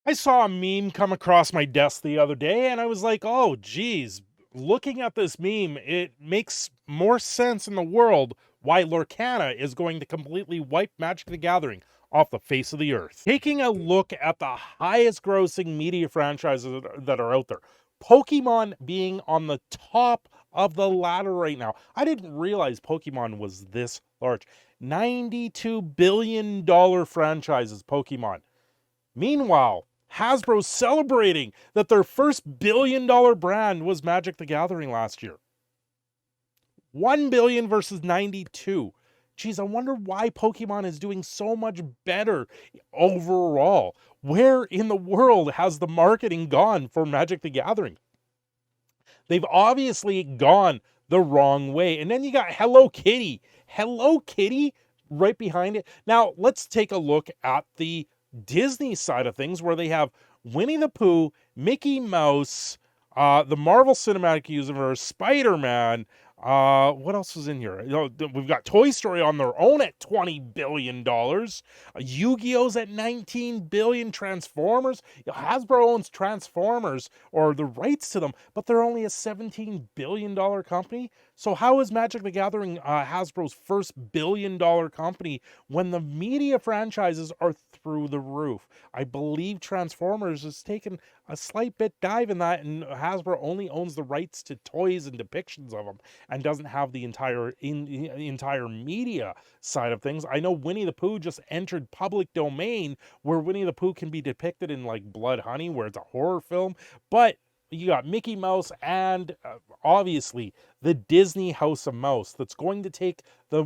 I saw a meme come across my desk the other day and I was like, oh, geez, looking at this meme, it makes more sense in the world why Lorcana is going to completely wipe Magic the Gathering off the face of the earth. Taking a look at the highest grossing media franchises that are out there, Pokemon being on the top of the ladder right now. I didn't realize Pokemon was this large. $92 billion franchises, Pokemon. Meanwhile, Hasbro's celebrating that their first billion-dollar brand was Magic the Gathering last year. 1 billion versus 92. Geez, I wonder why Pokemon is doing so much better overall. Where in the world has the marketing gone for Magic the Gathering? They've obviously gone the wrong way. And then you got Hello Kitty. Hello Kitty right behind it. Now, let's take a look at the Disney side of things where they have Winnie the Pooh, Mickey Mouse, the Marvel Cinematic Universe, Spider-Man. What else is in here? We've got Toy Story on their own at $20 billion. Yu-Gi-Oh's at $19 billion. Transformers. Hasbro owns Transformers or the rights to them, but they're only a $17 billion company. So how is Magic the Gathering Hasbro's first billion-dollar company when the media franchises are through the roof? I believe Transformers has taken a slight bit dive in that, and Hasbro only owns the rights to toys and depictions of them and doesn't have the entire media side of things. I know Winnie the Pooh just entered public domain where Winnie the Pooh can be depicted in like Blood Honey, where it's a horror film, but you got Mickey Mouse and obviously the Disney House of Mouse that's going to take the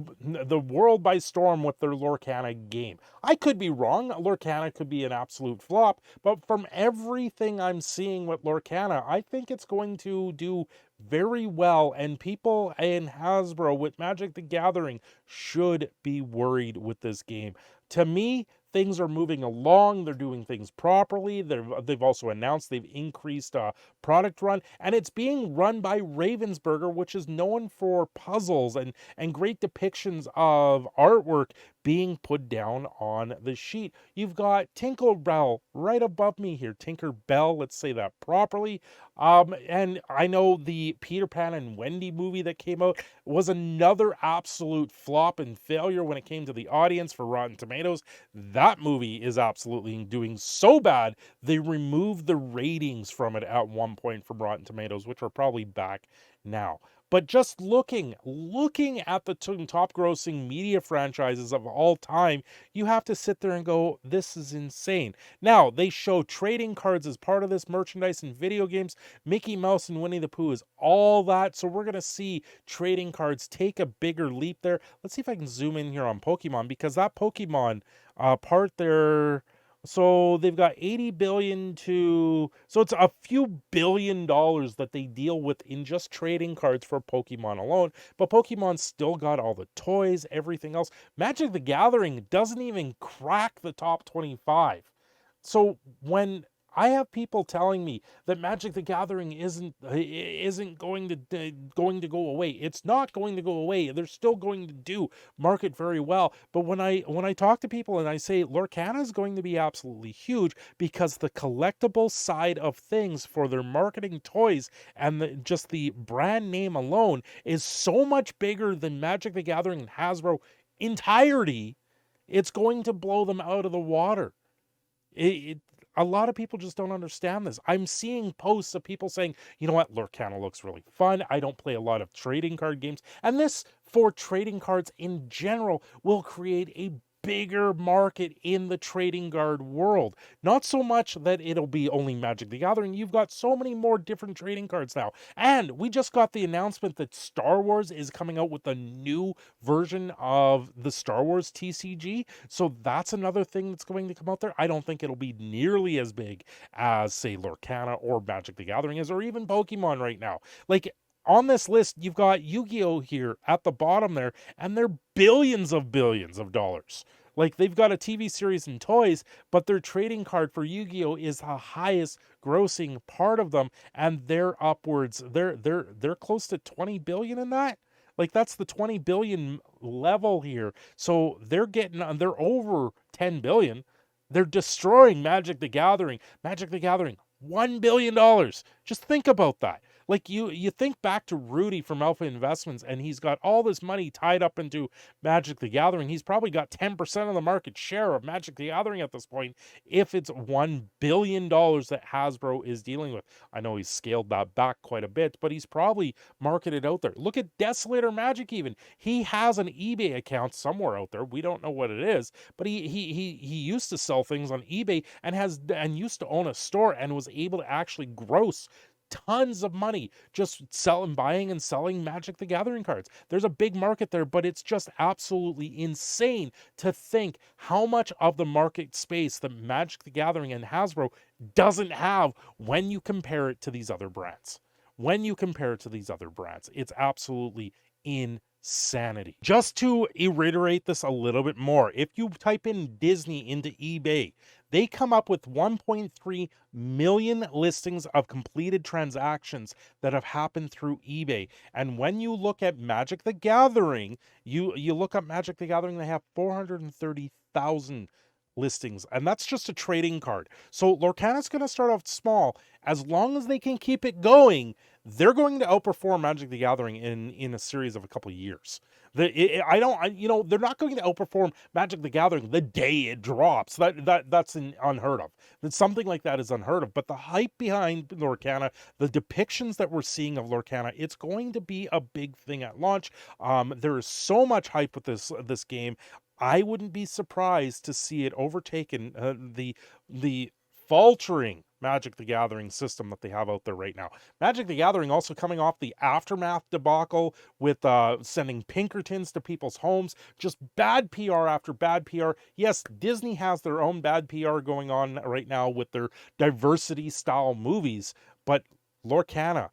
world by storm with their Lorcana game. I could be wrong. Lorcana could be an absolute flop, but from everything I'm seeing with Lorcana, I think it's going to do very well, and people in Hasbro with Magic the Gathering should be worried with this game. To me, things are moving along. They're doing things properly. They've also announced they've increased product run, and it's being run by Ravensburger, which is known for puzzles and great depictions of artwork being put down on the sheet. You've got Tinkerbell right above me here. Tinkerbell, let's say that properly. And I know the Peter Pan and Wendy movie that came out was another absolute flop and failure when it came to the audience for Rotten Tomatoes. That movie is absolutely doing so bad, they removed the ratings from it at one point from Rotten Tomatoes, which are probably back now. But just looking at the top grossing media franchises of all time, you have to sit there and go, this is insane. Now, they show trading cards as part of this merchandise in video games. Mickey Mouse and Winnie the Pooh is all that. So we're going to see trading cards take a bigger leap there. Let's see if I can zoom in here on Pokemon, because that Pokemon part there, so they've got 80 billion to, so it's a few $1 billion that they deal with in just trading cards for Pokemon alone. But Pokemon still got all the toys, everything else. Magic the Gathering doesn't even crack the top 25. So when I have people telling me that Magic the Gathering isn't going to go away. It's not going to go away. They're still going to do market very well. But when I talk to people and I say Lorcana is going to be absolutely huge because the collectible side of things for their marketing toys and just the brand name alone is so much bigger than Magic the Gathering and Hasbro entirety, it's going to blow them out of the water. A lot of people just don't understand this. I'm seeing posts of people saying, you know what, Lorcana looks really fun. I don't play a lot of trading card games. And this, for trading cards in general, will create a bigger market in the trading card world. Not so much that it'll be only Magic the Gathering. You've got so many more different trading cards now. And we just got the announcement that Star Wars is coming out with a new version of the Star Wars TCG. So that's another thing that's going to come out there. I don't think it'll be nearly as big as, say, Lorcana or Magic the Gathering is, or even Pokemon right now. Like, on this list, you've got Yu-Gi-Oh here at the bottom there, and they're billions of dollars. Like, they've got a TV series and toys, but their trading card for Yu-Gi-Oh is the highest grossing part of them, and they're upwards. They're close to 20 billion in that. Like, that's the 20 billion level here. So they're over 10 billion. They're destroying Magic the Gathering. Magic the Gathering, $1 billion. Just think about that. Like you think back to Rudy from Alpha Investments, and he's got all this money tied up into Magic the Gathering. He's probably got 10% of the market share of Magic the Gathering at this point, if it's $1 billion that Hasbro is dealing with. I know he's scaled that back quite a bit, but he's probably marketed out there. Look at Desolator Magic even. He has an eBay account somewhere out there. We don't know what it is, but he used to sell things on eBay and used to own a store and was able to actually gross tons of money just buying and selling Magic the Gathering cards. There's a big market there, but it's just absolutely insane to think how much of the market space that Magic the Gathering and Hasbro doesn't have when you compare it to these other brands. When you compare it to these other brands, it's absolutely insanity. Just to reiterate this a little bit more, if you type in Disney into eBay, they come up with 1.3 million listings of completed transactions that have happened through eBay. And when you look at Magic the Gathering, you look up Magic the Gathering, they have 430,000 listings, and that's just a trading card. So Lorcana's going to start off small. As long as they can keep it going, they're going to outperform Magic the Gathering in a series of a couple of years. They're not going to outperform Magic the Gathering the day it drops. That's unheard of. That something like that is unheard of. But the hype behind Lorcana, the depictions that we're seeing of Lorcana, it's going to be a big thing at launch. There is so much hype with this game. I wouldn't be surprised to see it overtaken the faltering Magic the Gathering system that they have out there right now. Magic the Gathering also coming off the Aftermath debacle with sending Pinkertons to people's homes. Just bad PR after bad PR. Yes, Disney has their own bad PR going on right now with their diversity style movies, but Lorcana,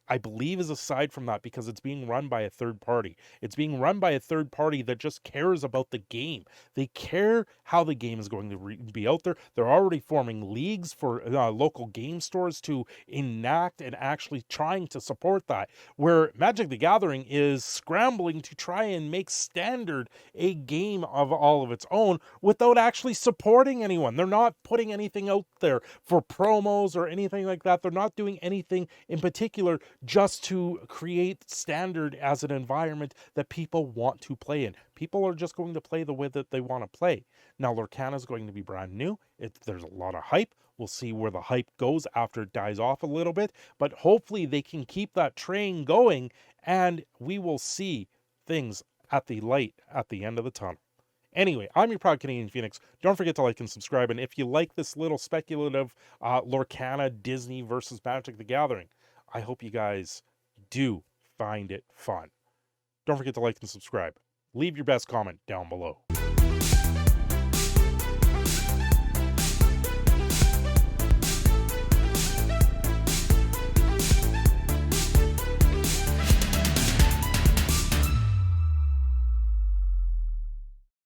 I believe, is aside from that because it's being run by a third party. It's being run by a third party that just cares about the game. They care how the game is going to be out there. They're already forming leagues for local game stores to enact and actually trying to support that. Where Magic the Gathering is scrambling to try and make standard a game of all of its own without actually supporting anyone. They're not putting anything out there for promos or anything like that. They're not doing anything in particular just to create standard as an environment that people want to play in. People are just going to play the way that they want to play. Now, Lorcana is going to be brand new. There's a lot of hype. We'll see where the hype goes after it dies off a little bit, but hopefully they can keep that train going and we will see things at the light at the end of the tunnel. Anyway, I'm your proud Canadian Phoenix. Don't forget to like and subscribe. And if you like this little speculative Lorcana Disney versus Magic the Gathering, I hope you guys do find it fun. Don't forget to like and subscribe. Leave your best comment down below.